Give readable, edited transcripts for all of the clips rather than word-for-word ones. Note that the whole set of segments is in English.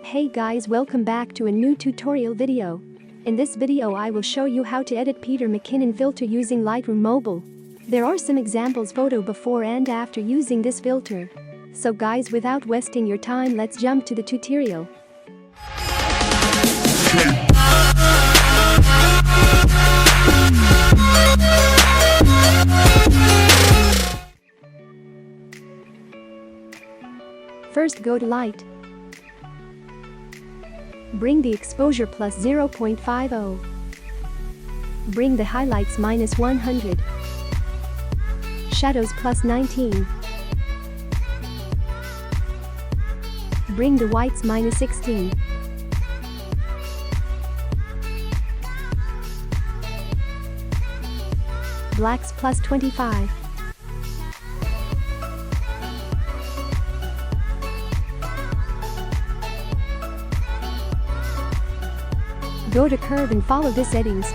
Hey guys, welcome back to a new tutorial video. In this video I will show you how to edit Peter McKinnon filter using Lightroom Mobile. There are some examples photo before and after using this filter. So guys, without wasting your time, let's jump to the tutorial. First go to Light. Bring the exposure plus 0.50. Bring the highlights minus 100. Shadows plus 19. Bring the whites minus 16. Blacks plus 25. Go to curve and follow the settings.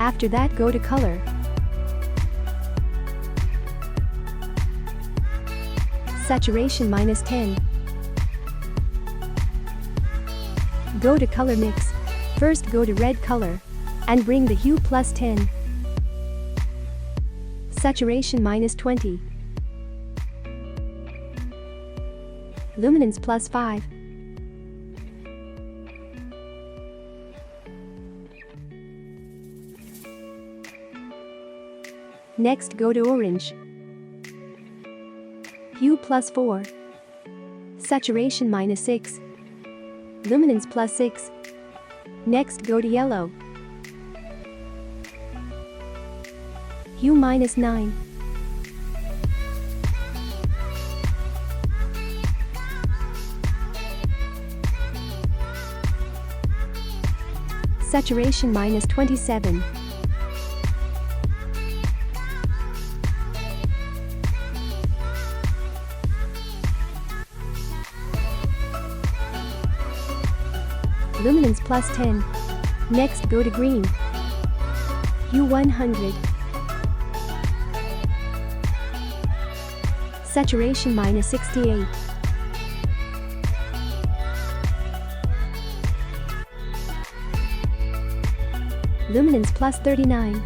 After that, go to color. Saturation minus 10. Go to color mix. First go to red color and bring the hue plus 10. Saturation minus 20. Luminance plus 5. Next go to orange. Hue plus 4. Saturation minus 6. Luminance plus 6. Next go to yellow. Hue minus 9. Saturation minus 27. Luminance plus 10. Next go to green. Hue 100. Saturation minus 68. Luminance plus 39.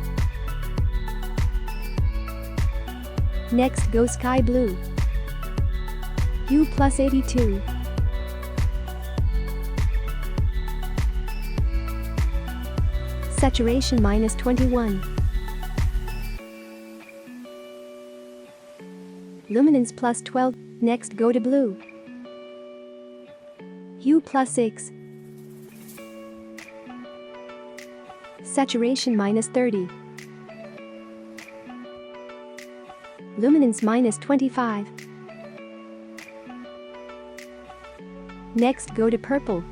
Next go sky blue. Hue plus 82. Saturation minus 21. Luminance plus 12. Next go to blue. Hue plus 6. Saturation -30. Luminance -25. Next go to purple.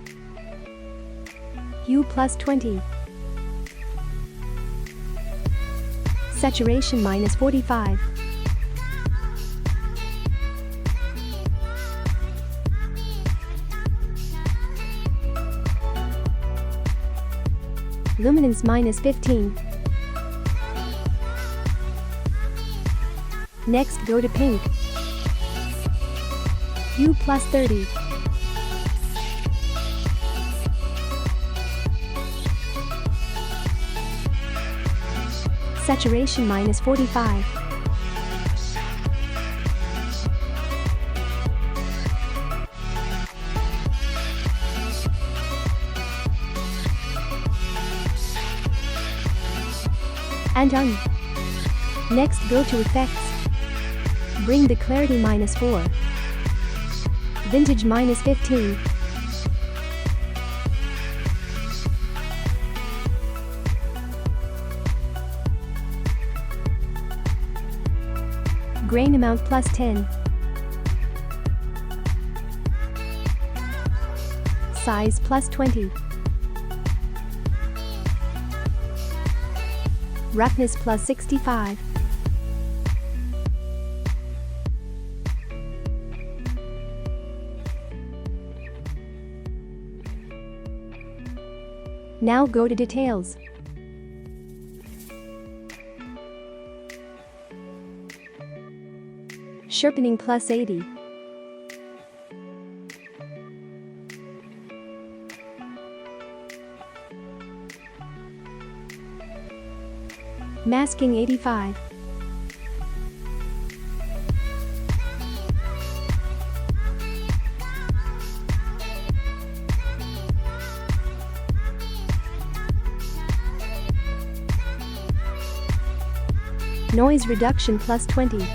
Hue +20. Saturation -45. Luminance -15. Next go to pink. Hue +30. Saturation -45. And done. Next go to effects. Bring the clarity -4. Vintage -15. Grain amount +10. Size +20. Roughness +65. Now go to details. Sharpening +80. Masking 85. Noise reduction +20.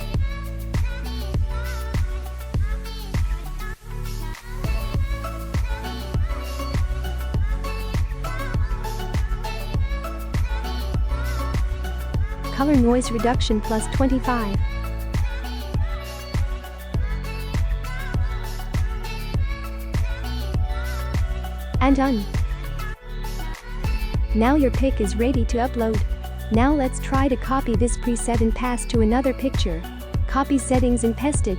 Color noise reduction +25. And done. Now your pic is ready to upload. Now let's try to copy this preset and pass to another picture. Copy settings and paste it.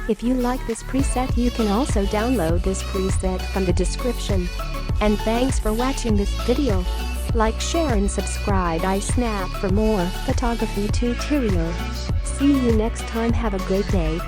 If you like this preset, you can also download this preset from the description. And thanks for watching this video. Like, share and subscribe iSnap for more photography tutorial. See you next time. Have a great day.